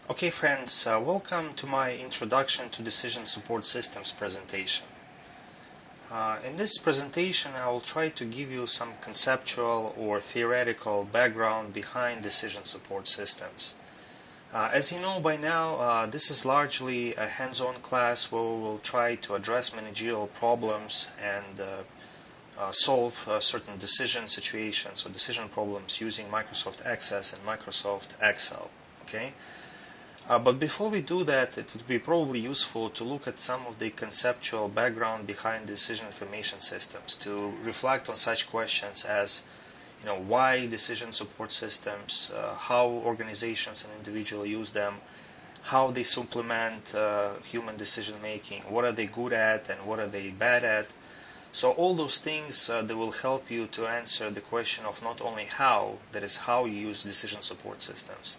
Okay friends, welcome to my Introduction to Decision Support Systems presentation. In this presentation I will try to give you some conceptual or theoretical background behind decision support systems. As you know by now, this is largely a hands-on class where we will try to address managerial problems and solve certain decision situations or decision problems using Microsoft Access and Microsoft Excel. Okay? But before we do that, it would be probably useful to look at some of the conceptual background behind decision information systems, to reflect on such questions as, why decision support systems, how organizations and individuals use them, how they supplement human decision making, what are they good at and what are they bad at. So all those things that will help you to answer the question of not only how, that is how you use decision support systems,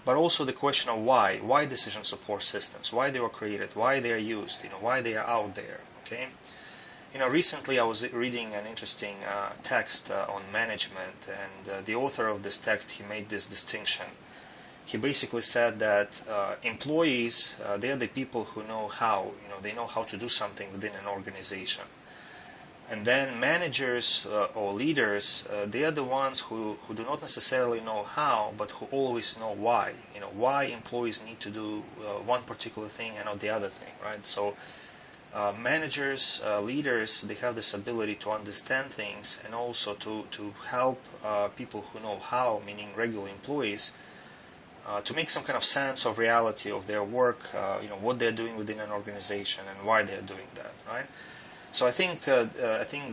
but also the question of why decision support systems, why they were created, why they are used, why they are out there. Okay, recently I was reading an interesting text on management, and the author of this text, he made this distinction. He basically said that employees, they are the people who know how, they know how to do something within an organization. And then managers or leaders, they are the ones who do not necessarily know how, but who always know why. Why employees need to do one particular thing and not the other thing, right? So managers, leaders, they have this ability to understand things and also to help people who know how, meaning regular employees, to make some kind of sense of reality of their work, what they're doing within an organization and why they're doing that, right? So I think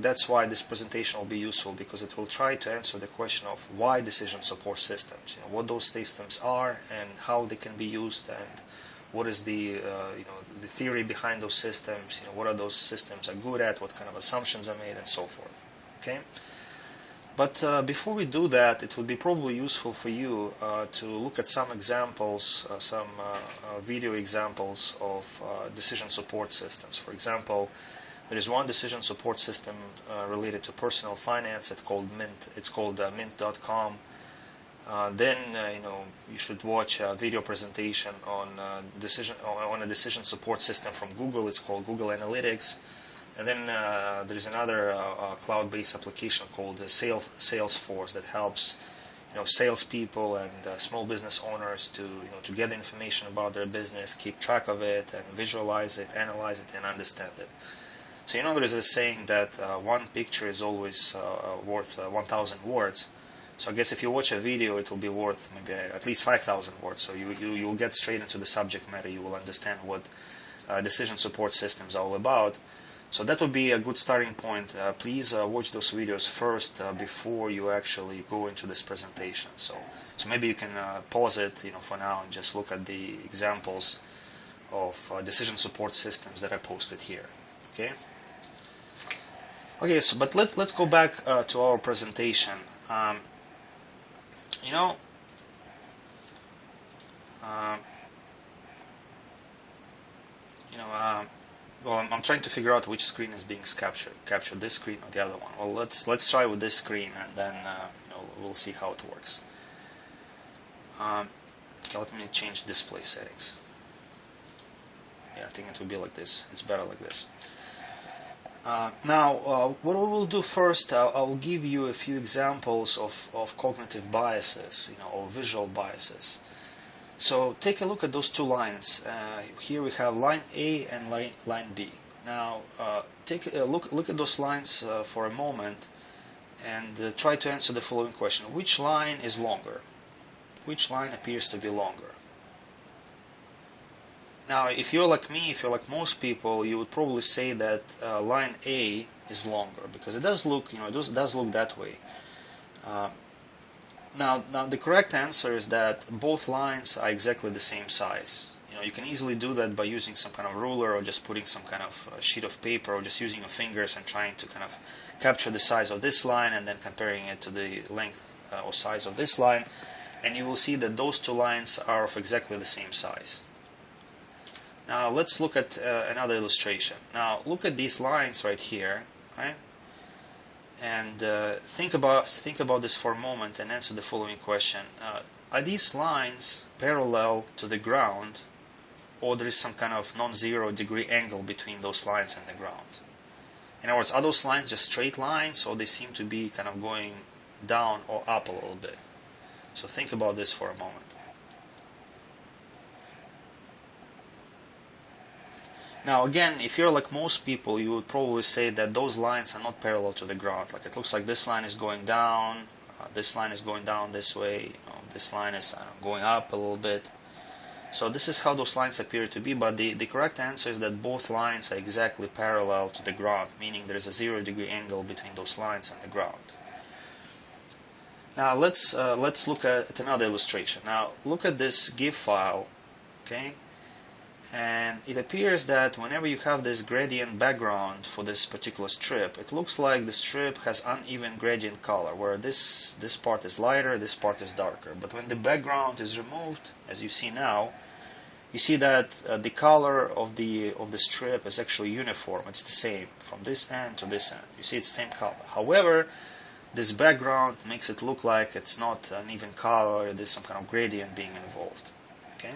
that's why this presentation will be useful, because it will try to answer the question of why decision support systems, what those systems are and how they can be used, and what is the the theory behind those systems, what are those systems are good at, what kind of assumptions are made, and so forth. Okay. But before we do that, it would be probably useful for you to look at some examples, some video examples of decision support systems. For example, there is one decision support system related to personal finance. It's called Mint. It's called Mint.com. Then you should watch a video presentation on a decision support system from Google. It's called Google Analytics. And then there is another cloud-based application called Salesforce that helps salespeople and small business owners to get information about their business, keep track of it, and visualize it, analyze it, and understand it. So there is a saying that one picture is always worth 1,000 words. So I guess if you watch a video, it will be worth maybe at least 5,000 words. So you will get straight into the subject matter. You will understand what decision support systems are all about. So that would be a good starting point. Please watch those videos first before you actually go into this presentation. So maybe you can pause it for now and just look at the examples of decision support systems that I posted here. Okay. Okay, but let's go back to our presentation. Well, I'm trying to figure out which screen is being captured, this screen or the other one. Well, let's try with this screen, and then we'll see how it works. Okay, let me change display settings. Yeah, I think it will be like this. It's better like this. Now, what we will do first, I'll give you a few examples of cognitive biases, or visual biases. So take a look at those two lines. Here we have line A and line B. Now, take a look at those lines for a moment and try to answer the following question: which line is longer? Which line appears to be longer? Now, if you're like me, if you're like most people, you would probably say that line A is longer, because it does look, it does look that way. Now the correct answer is that both lines are exactly the same size. You can easily do that by using some kind of ruler, or just putting some kind of sheet of paper, or just using your fingers and trying to kind of capture the size of this line and then comparing it to the length or size of this line, and you will see that those two lines are of exactly the same size. Now let's look at another illustration. Now look at these lines right here, right? And think about this for a moment and answer the following question: are these lines parallel to the ground, or there is some kind of non-zero degree angle between those lines and the ground? In other words, are those lines just straight lines, or they seem to be kind of going down or up a little bit? So think about this for a moment. Now again, if you're like most people, you would probably say that those lines are not parallel to the ground. Like it looks like this line is going down, this line is going down this way, this line is going up a little bit. So this is how those lines appear to be, but the correct answer is that both lines are exactly parallel to the ground, meaning there is a 0 degree angle between those lines and the ground. Now let's look at another illustration. Now look at this GIF file, okay? And it appears that whenever you have this gradient background for this particular strip, it looks like the strip has uneven gradient color, where this part is lighter, this part is darker. But when the background is removed, as you see now, you see that the color of the strip is actually uniform. It's the same from this end to this end. You see it's the same color. However, this background makes it look like it's not an even color. There's some kind of gradient being involved. Okay.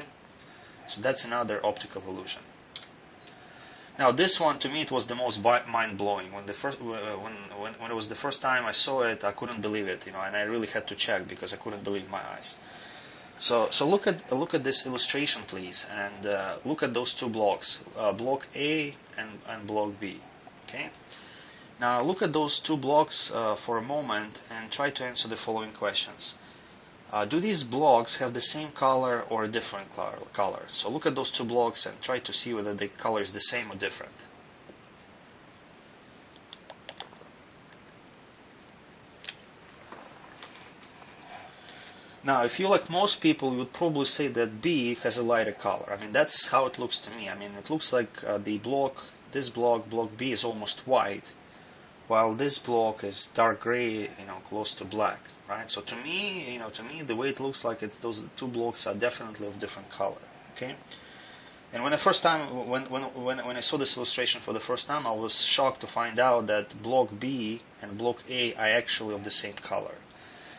So that's another optical illusion. Now this one, to me, it was the most mind-blowing. When it was the first time I saw it, I couldn't believe it, and I really had to check because I couldn't believe my eyes. So look at this illustration, please, and look at those two blocks, block A and block B. Okay. Now look at those two blocks for a moment and try to answer the following questions. Do these blocks have the same color or a different color? So look at those two blocks and try to see whether the color is the same or different. Now, if you like most people, you would probably say that B has a lighter color. I mean, that's how it looks to me. I mean, it looks like this block, block B, is almost white, while this block is dark gray, close to black, right? So to me, the way it looks like those two blocks are definitely of different color, okay? And when I saw this illustration for the first time, I was shocked to find out that block B and block A are actually of the same color.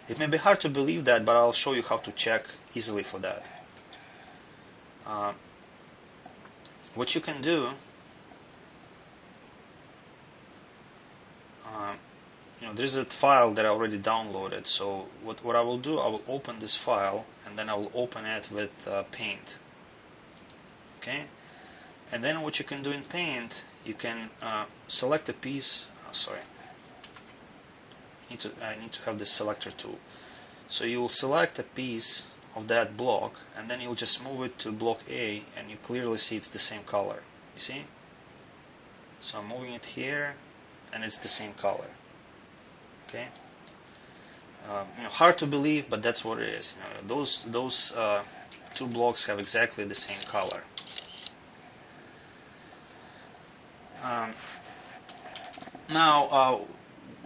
It may be hard to believe that, but I'll show you how to check easily for that. What you can do, there's a file that I already downloaded. So what I will do, I will open this file and then I will open it with Paint. Okay, and then what you can do in Paint, you can select a piece. Sorry, I need to have this selector tool. So you will select a piece of that block and then you'll just move it to block A, and you clearly see it's the same color. You see? So I'm moving it here, and it's the same color. Okay. Hard to believe, but that's what it is. Those two blocks have exactly the same color. Now,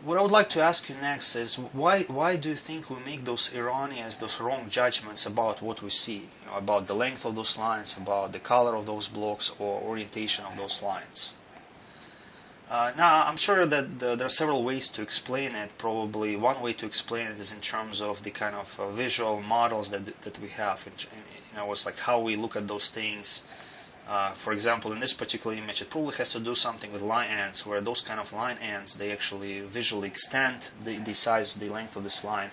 what I would like to ask you next is why do you think we make those erroneous, those wrong judgments about what we see? About the length of those lines, about the color of those blocks, or orientation of those lines. Now, I'm sure that there are several ways to explain it. Probably one way to explain it is in terms of the kind of visual models that we have. It's like how we look at those things. For example, in this particular image, it probably has to do something with line ends, where those kind of line ends, they actually visually extend the size, the length of this line,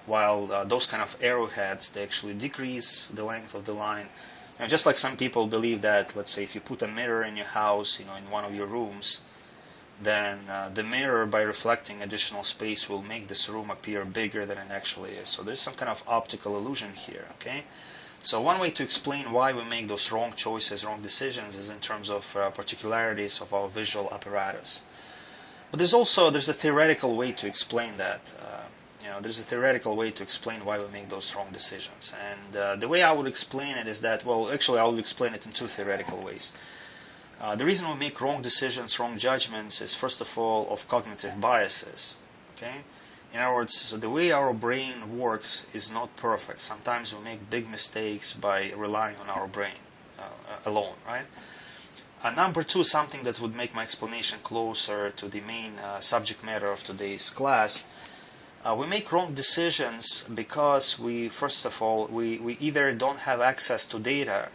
while those kind of arrowheads, they actually decrease the length of the line. Just like some people believe that, let's say, if you put a mirror in your house, in one of your rooms, then the mirror, by reflecting additional space, will make this room appear bigger than it actually is. So there's some kind of optical illusion here, okay? So one way to explain why we make those wrong choices, wrong decisions, is in terms of particularities of our visual apparatus. But there's a theoretical way to explain that. There's a theoretical way to explain why we make those wrong decisions. And the way I would explain it is that, well, actually I would explain it in two theoretical ways. The reason we make wrong decisions, wrong judgments, is first of all of cognitive biases. Okay? In other words, the way our brain works is not perfect. Sometimes we make big mistakes by relying on our brain alone, right? Number two, something that would make my explanation closer to the main subject matter of today's class, We make wrong decisions because first of all, we either don't have access to data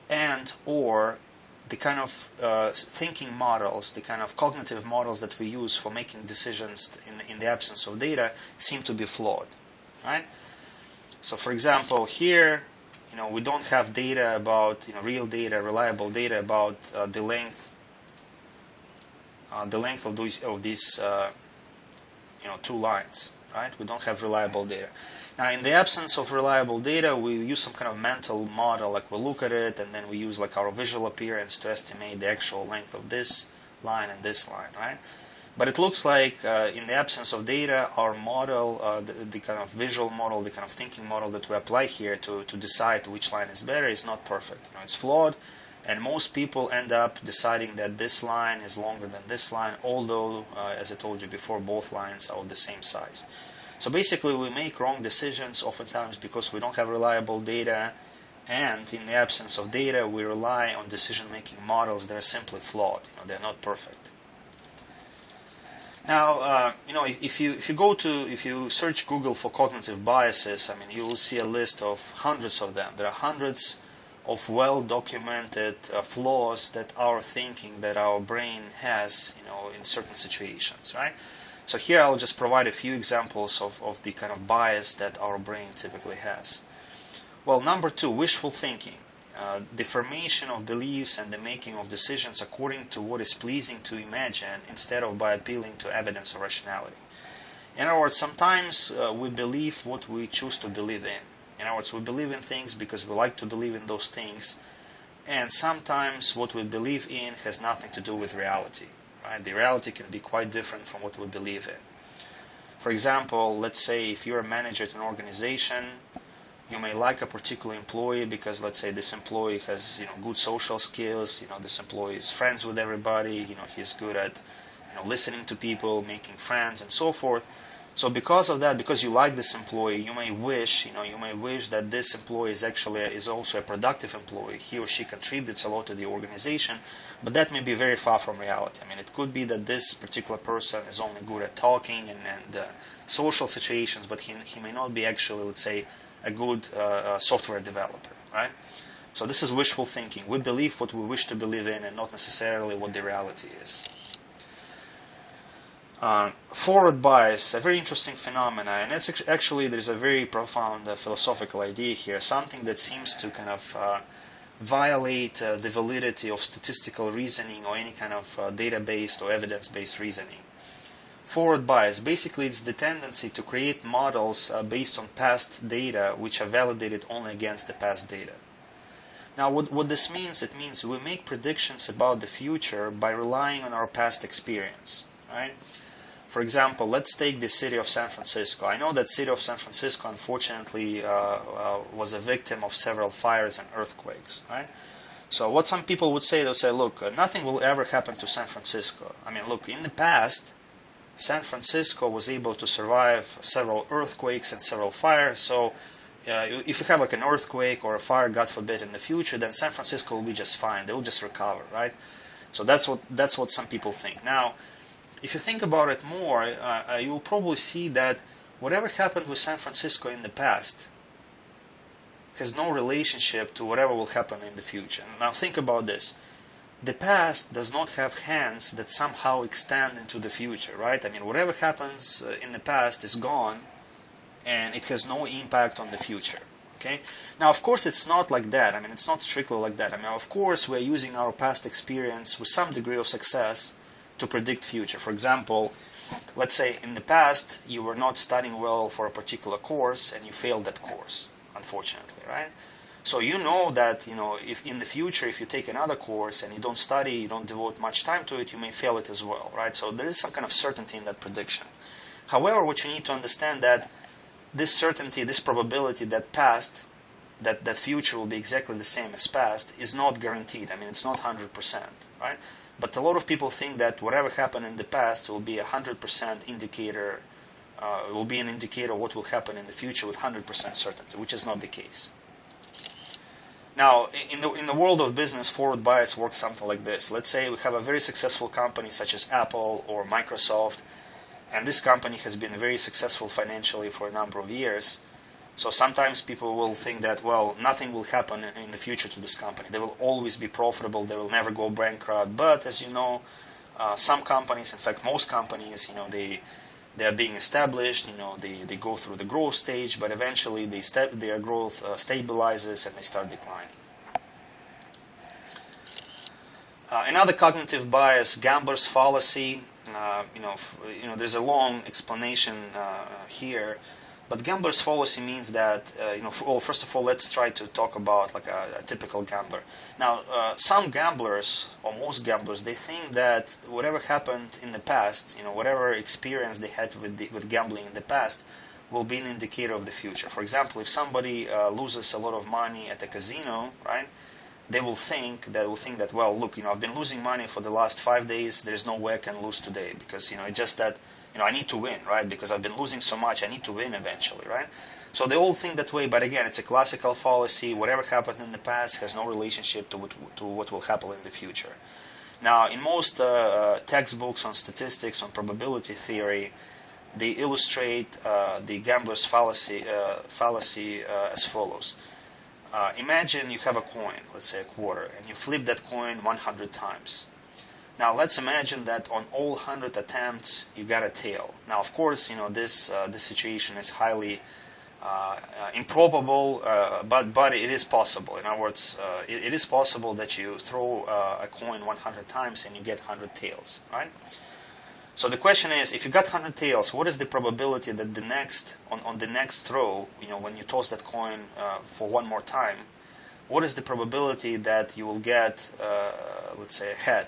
and or the kind of thinking models, the kind of cognitive models that we use for making decisions in the absence of data seem to be flawed, right? So for example, here, we don't have data about, real data, reliable data about the length of these two lines, right? We don't have reliable data. Now, in the absence of reliable data, we use some kind of mental model, like we look at it, and then we use like our visual appearance to estimate the actual length of this line and this line, right? But it looks like in the absence of data, our model, the kind of visual model, the kind of thinking model that we apply here to decide which line is better is not perfect. It's flawed, and most people end up deciding that this line is longer than this line, although, as I told you before, both lines are of the same size. So basically, we make wrong decisions oftentimes because we don't have reliable data, and in the absence of data, we rely on decision-making models that are simply flawed. They're not perfect. Now, if you search Google for cognitive biases, you will see a list of hundreds of them. There are hundreds of well-documented flaws that our thinking, that our brain has, in certain situations, right? So here I'll just provide a few examples of the kind of bias that our brain typically has. Well, number 2, wishful thinking. The formation of beliefs and the making of decisions according to what is pleasing to imagine instead of by appealing to evidence or rationality. In other words, sometimes we believe what we choose to believe in. In other words, we believe in things because we like to believe in those things, and sometimes what we believe in has nothing to do with reality. Right? The reality can be quite different from what we believe in. For example, let's say if you're a manager at an organization, you may like a particular employee because, let's say, this employee has good social skills. This employee is friends with everybody. He's good at listening to people, making friends, and so forth. So because of that, because you like this employee, you may wish that this employee is also a productive employee. He or she contributes a lot to the organization, but that may be very far from reality. It could be that this particular person is only good at talking and social situations, but he may not be actually, let's say, a good software developer, right? So this is wishful thinking. We believe what we wish to believe in and not necessarily what the reality is. Forward bias, a very interesting phenomena, and it's actually there's a very profound philosophical idea here, something that seems to kind of violate the validity of statistical reasoning or any kind of data-based or evidence-based reasoning. Forward bias, basically it's the tendency to create models based on past data which are validated only against the past data. Now what this means, it means we make predictions about the future by relying on our past experience, right? For example, let's take the city of San Francisco. I know that city of San Francisco, unfortunately, was a victim of several fires and earthquakes, right? So what some people would say, they'll say, look, nothing will ever happen to San Francisco. Look, in the past, San Francisco was able to survive several earthquakes and several fires, so if you have like an earthquake or a fire, God forbid, in the future, then San Francisco will be just fine. They will just recover, right? So that's what some people think. Now, if you think about it more, you'll probably see that whatever happened with San Francisco in the past has no relationship to whatever will happen in the future. Now think about this. The past does not have hands that somehow extend into the future, right? Whatever happens in the past is gone, and it has no impact on the future. Okay? Now, of course, it's not like that. It's not strictly like that. Of course, we're using our past experience with some degree of success to predict future. For example, let's say in the past you were not studying well for a particular course and you failed that course, unfortunately, right? So you know that if in the future if you take another course and you don't study, you don't devote much time to it, you may fail it as well, right? So there is some kind of certainty in that prediction. However, what you need to understand that this certainty, this probability that that future will be exactly the same as past is not guaranteed. It's not 100%, right? But a lot of people think that whatever happened in the past will be 100% indicator, will be an indicator of what will happen in the future with 100% certainty, which is not the case. Now, in the world of business, forward bias works something like this. Let's say we have a very successful company such as Apple or Microsoft, and this company has been very successful financially for a number of years. So sometimes people will think that, well, nothing will happen in the future to this company. They will always be profitable. They will never go bankrupt. But as you know, some companies, in fact, most companies, they are being established. They go through the growth stage, but eventually their growth stabilizes and they start declining. Another cognitive bias, gambler's fallacy. There's a long explanation here. But gambler's fallacy means that, first of all, let's try to talk about like a typical gambler. Now, some gamblers, or most gamblers, they think that whatever happened in the past, whatever experience they had with gambling in the past, will be an indicator of the future. For example, if somebody loses a lot of money at a casino, right? They will think that, well, look, I've been losing money for the last 5 days. There's no way I can lose today because it's just that I need to win, right? Because I've been losing so much, I need to win eventually, right? So they all think that way, but again, it's a classical fallacy. Whatever happened in the past has no relationship to what will happen in the future. Now, in most textbooks on statistics, on probability theory, they illustrate the gambler's fallacy as follows. Imagine you have a coin, let's say a quarter, and you flip that coin 100 times. Now let's imagine that on all 100 attempts you got a tail. Now of course, this situation is highly improbable, but it is possible. In other words, it is possible that you throw a coin 100 times and you get 100 tails, right? So the question is, if you got 100 tails, what is the probability that on the next throw, when you toss that coin for one more time, what is the probability that you will get, let's say, a head?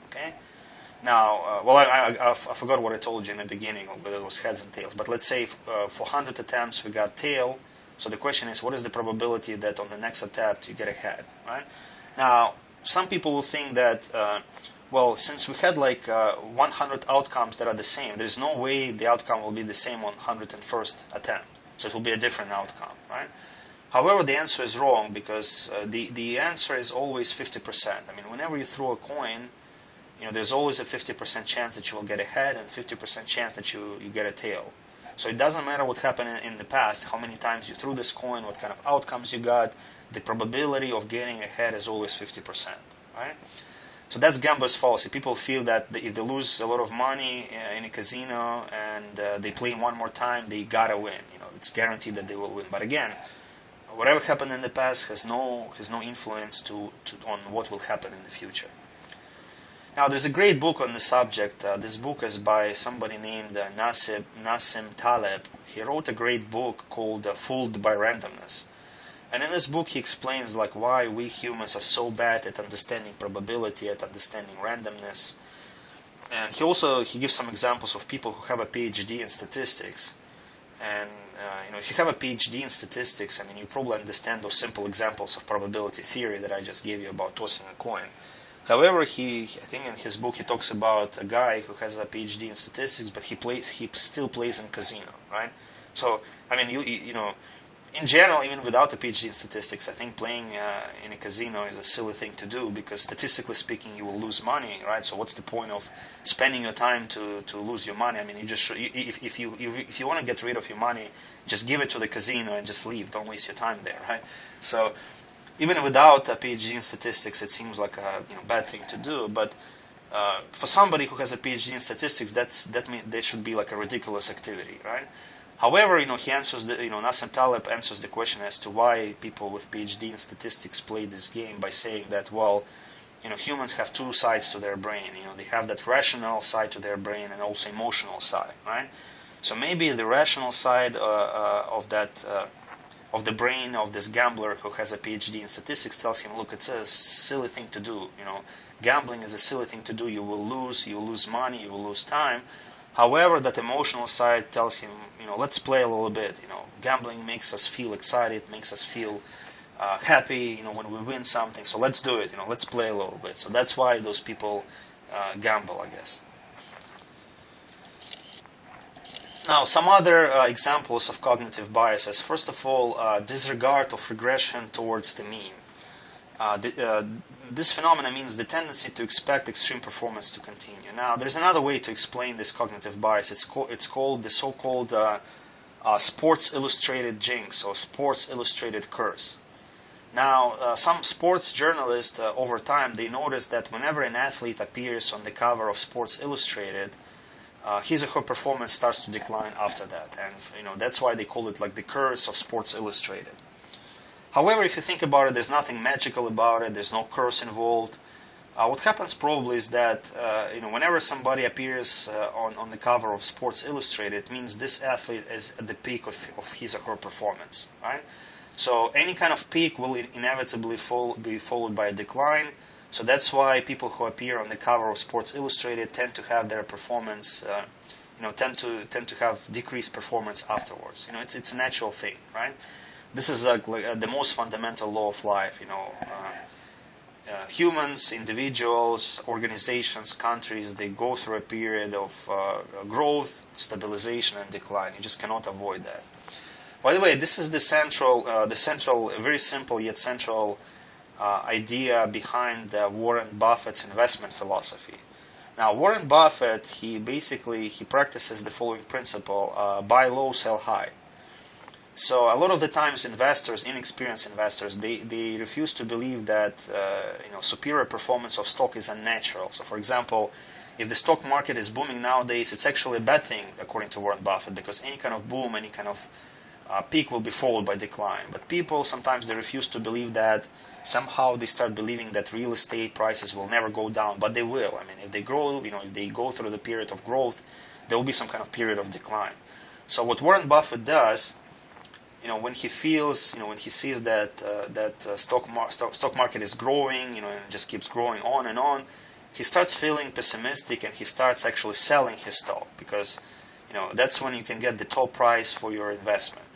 Okay. Now, I forgot what I told you in the beginning, whether it was heads and tails. But let's say for 100 attempts we got tail. So the question is, what is the probability that on the next attempt you get a head? Right. Now, some people will think that. Well, since we had like 100 outcomes that are the same, there's no way the outcome will be the same on 101st attempt. So it will be a different outcome, right? However, the answer is wrong because the answer is always 50%. I mean, whenever you throw a coin, there's always a 50% chance that you will get a head and 50% chance that you get a tail. So it doesn't matter what happened in the past, how many times you threw this coin, what kind of outcomes you got, the probability of getting a head is always 50%, right? So that's gambler's fallacy. People feel that if they lose a lot of money in a casino and they play one more time, they gotta win. It's guaranteed that they will win. But again, whatever happened in the past has no influence on what will happen in the future. Now, there's a great book on the subject. This book is by somebody named Nassim Taleb. He wrote a great book called "Fooled by Randomness." And in this book, he explains why we humans are so bad at understanding probability, at understanding randomness. And he gives some examples of people who have a PhD in statistics. And if you have a PhD in statistics, you probably understand those simple examples of probability theory that I just gave you about tossing a coin. However, I think in his book he talks about a guy who has a PhD in statistics, but he still plays in casino, right? So in general, even without a PhD in statistics, I think playing in a casino is a silly thing to do because statistically speaking, you will lose money, right? So what's the point of spending your time to lose your money? You just if you want to get rid of your money, just give it to the casino and just leave. Don't waste your time there, right? So even without a PhD in statistics, it seems like a bad thing to do. But for somebody who has a PhD in statistics, that means they should be like a ridiculous activity, right? However, he answers Nassim Taleb answers the question as to why people with PhD in statistics play this game by saying that, well, humans have two sides to their brain. They have that rational side to their brain and also emotional side, right? So maybe the rational side of the brain of this gambler who has a PhD in statistics tells him, look, it's a silly thing to do. Gambling is a silly thing to do. You will lose money, you will lose time. However, that emotional side tells him, let's play a little bit. Gambling makes us feel excited, makes us feel happy, when we win something. So let's do it. Let's play a little bit. So that's why those people gamble, I guess. Now, some other examples of cognitive biases. First of all, disregard of regression towards the mean. this phenomenon means the tendency to expect extreme performance to continue. Now, there's another way to explain this cognitive bias. It's called the so-called Sports Illustrated jinx or Sports Illustrated curse. Now, some sports journalists over time, they noticed that whenever an athlete appears on the cover of Sports Illustrated, his or her performance starts to decline after that, and that's why they call it like the curse of Sports Illustrated. However, if you think about it, there's nothing magical about it. There's no curse involved. What happens probably is that whenever somebody appears on the cover of Sports Illustrated, it means this athlete is at the peak of his or her performance, right? So any kind of peak will inevitably be followed by a decline. So that's why people who appear on the cover of Sports Illustrated tend to have their performance, tend to have decreased performance afterwards. It's a natural thing, right? This is like the most fundamental law of life. Humans, individuals, organizations, countries, they go through a period of growth, stabilization, and decline. You just cannot avoid that. By the way, this is the central, very simple yet central idea behind Warren Buffett's investment philosophy. Now, Warren Buffett, he practices the following principle: buy low, sell high. So a lot of the times investors, inexperienced investors, they refuse to believe that superior performance of stock is unnatural. So for example, if the stock market is booming nowadays, it's actually a bad thing according to Warren Buffett, because any kind of boom, any kind of peak will be followed by decline. But people sometimes they refuse to believe that. Somehow they start believing that real estate prices will never go down, but they will. I mean, if they grow, if they go through the period of growth, there will be some kind of period of decline. So what Warren Buffett does, when he feels, when he sees that stock market is growing, and it just keeps growing on and on, he starts feeling pessimistic and he starts actually selling his stock, because that's when you can get the top price for your investment.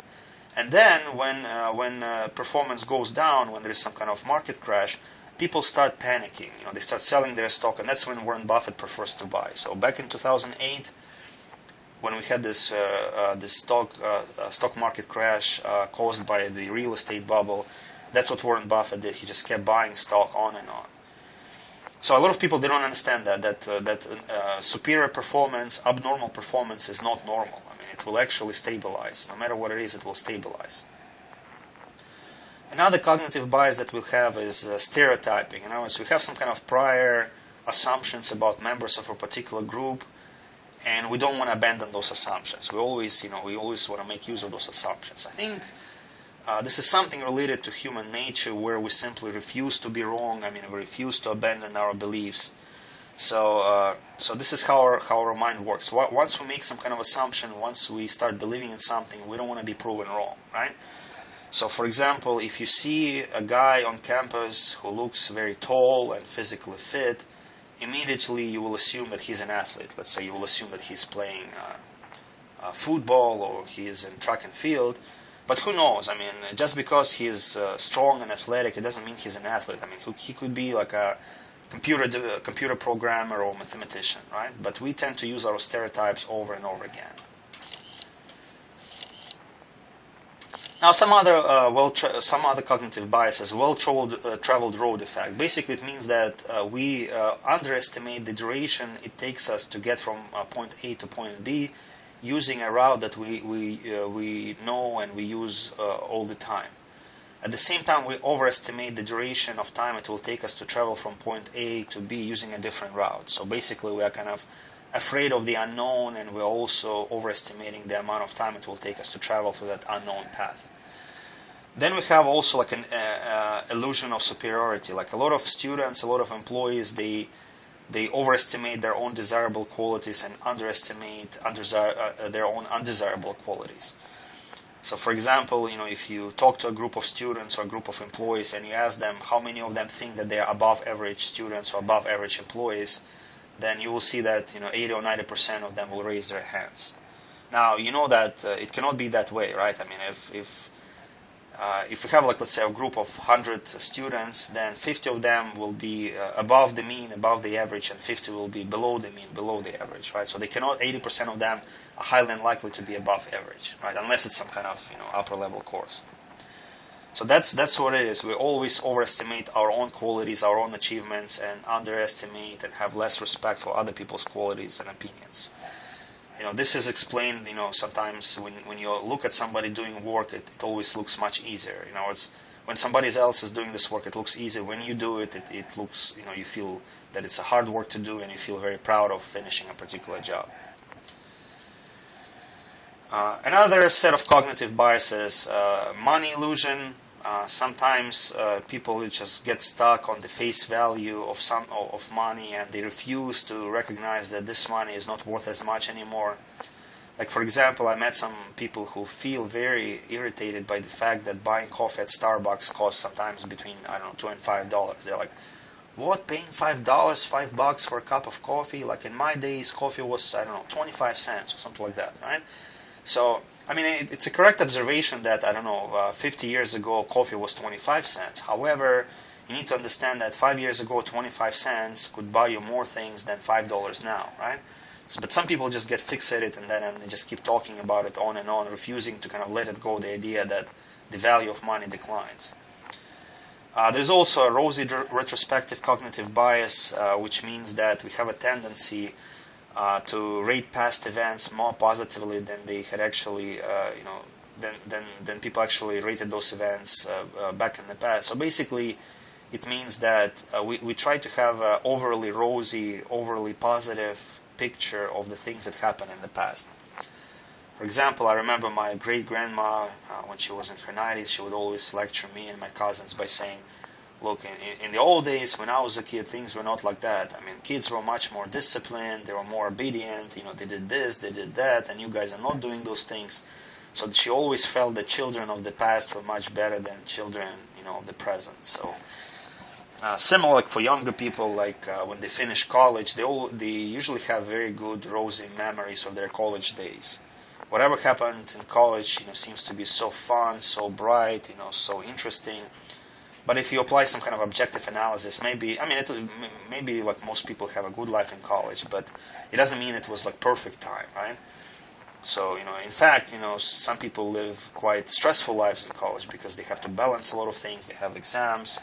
And then when performance goes down, when there is some kind of market crash, people start panicking. They start selling their stock, and that's when Warren Buffett prefers to buy. So back in 2008. When we had this stock market crash caused by the real estate bubble, that's what Warren Buffett did. He just kept buying stock on and on. So a lot of people, they don't understand that superior performance, abnormal performance is not normal. I mean, it will actually stabilize. No matter what it is, it will stabilize. Another cognitive bias that we'll have is stereotyping. In other words, we have some kind of prior assumptions about members of a particular group, and we don't want to abandon those assumptions. We always want to make use of those assumptions. I think this is something related to human nature, where we simply refuse to be wrong. I mean, we refuse to abandon our beliefs. So this is how our mind works. Once we make some kind of assumption, once we start believing in something, we don't want to be proven wrong, right? So, for example, if you see a guy on campus who looks very tall and physically fit, immediately you will assume that he's an athlete. Let's say you will assume that he's playing football or he is in track and field. But who knows? I mean, just because he's strong and athletic, it doesn't mean he's an athlete. I mean, he could be like a computer programmer or mathematician, right? But we tend to use our stereotypes over and over again. Now, some other cognitive biases, well-traveled road effect. Basically, it means that we underestimate the duration it takes us to get from point A to point B, using a route that we know and we use all the time. At the same time, we overestimate the duration of time it will take us to travel from point A to B using a different route. So basically, we are kind of afraid of the unknown, and we're also overestimating the amount of time it will take us to travel through that unknown path. Then we have also like an illusion of superiority. Like a lot of students, a lot of employees, they overestimate their own desirable qualities and underestimate their own undesirable qualities. So, for example, if you talk to a group of students or a group of employees and you ask them how many of them think that they are above average students or above average employees, then you will see that 80 or 90% of them will raise their hands. Now, you know that it cannot be that way, right? I mean, if we have, like, let's say, a group of 100 students, then 50 of them will be above the mean, above the average, and 50 will be below the mean, below the average, right? So they cannot, 80% of them are highly unlikely to be above average, right? Unless it's some kind of, upper level course. So that's what it is. We always overestimate our own qualities, our own achievements, and underestimate and have less respect for other people's qualities and opinions. This is explained, sometimes when you look at somebody doing work, it always looks much easier. When somebody else is doing this work, it looks easy. When you do it, it looks, you feel that it's a hard work to do, and you feel very proud of finishing a particular job. Another set of cognitive biases, money illusion. Sometimes people just get stuck on the face value of money, and they refuse to recognize that this money is not worth as much anymore. Like, for example, I met some people who feel very irritated by the fact that buying coffee at Starbucks costs sometimes between, I don't know, $2 and $5. They're like, what, paying $5, $5 for a cup of coffee? Like, in my days, coffee was, I don't know, 25 cents or something like that, right? So, I mean, it's a correct observation that, 50 years ago, coffee was 25 cents. However, you need to understand that 5 years ago, 25 cents could buy you more things than $5 now, right? But some people just get fixated and they just keep talking about it on and on, refusing to kind of let it go, the idea that the value of money declines. There's also a rosy retrospective cognitive bias, which means that we have a tendency to rate past events more positively than they had actually, than people actually rated those events back in the past. So basically, it means that we try to have an overly rosy, overly positive picture of the things that happened in the past. For example, I remember my great-grandma, when she was in her 90s, she would always lecture me and my cousins by saying, look, in the old days, when I was a kid, things were not like that. I mean, kids were much more disciplined, they were more obedient, they did this, they did that, and you guys are not doing those things. So she always felt that children of the past were much better than children, of the present. So, similar, like for younger people, like when they finish college, they usually have very good rosy memories of their college days. Whatever happened in college, seems to be so fun, so bright, so interesting. But if you apply some kind of objective analysis, maybe like most people have a good life in college, but it doesn't mean it was like perfect time, right? So, in fact, some people live quite stressful lives in college because they have to balance a lot of things. They have exams.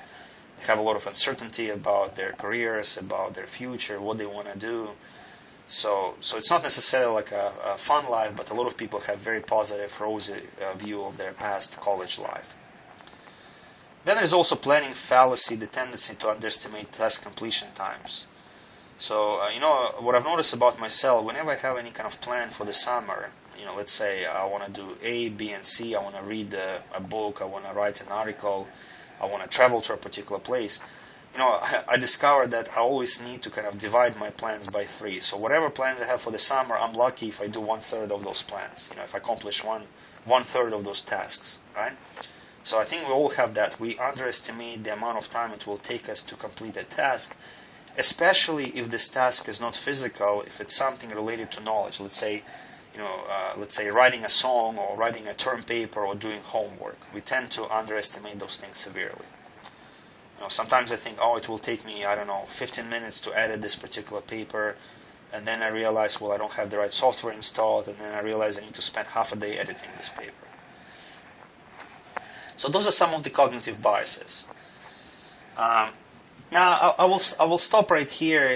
They have a lot of uncertainty about their careers, about their future, what they want to do. So it's not necessarily like a fun life, but a lot of people have very positive, rosy view of their past college life. Then there's also planning fallacy, the tendency to underestimate task completion times. So, what I've noticed about myself, whenever I have any kind of plan for the summer, let's say I want to do A, B, and C, I want to read a book, I want to write an article, I want to travel to a particular place, I discovered that I always need to kind of divide my plans by 3. So whatever plans I have for the summer, I'm lucky if I do 1/3 of those plans, if I accomplish one-third of those tasks, right? So I think we all have that. We underestimate the amount of time it will take us to complete a task, especially if this task is not physical, if it's something related to knowledge. Let's say writing a song or writing a term paper or doing homework. We tend to underestimate those things severely. Sometimes I think, it will take me, 15 minutes to edit this particular paper, and then I realize, I don't have the right software installed, and then I realize I need to spend half a day editing this paper. So those are some of the cognitive biases. Now I will stop right here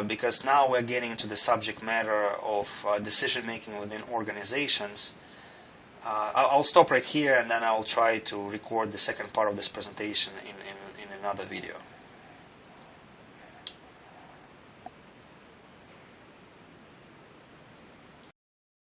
because now we're getting into the subject matter of decision making within organizations. I'll stop right here, and then I'll try to record the second part of this presentation in another video.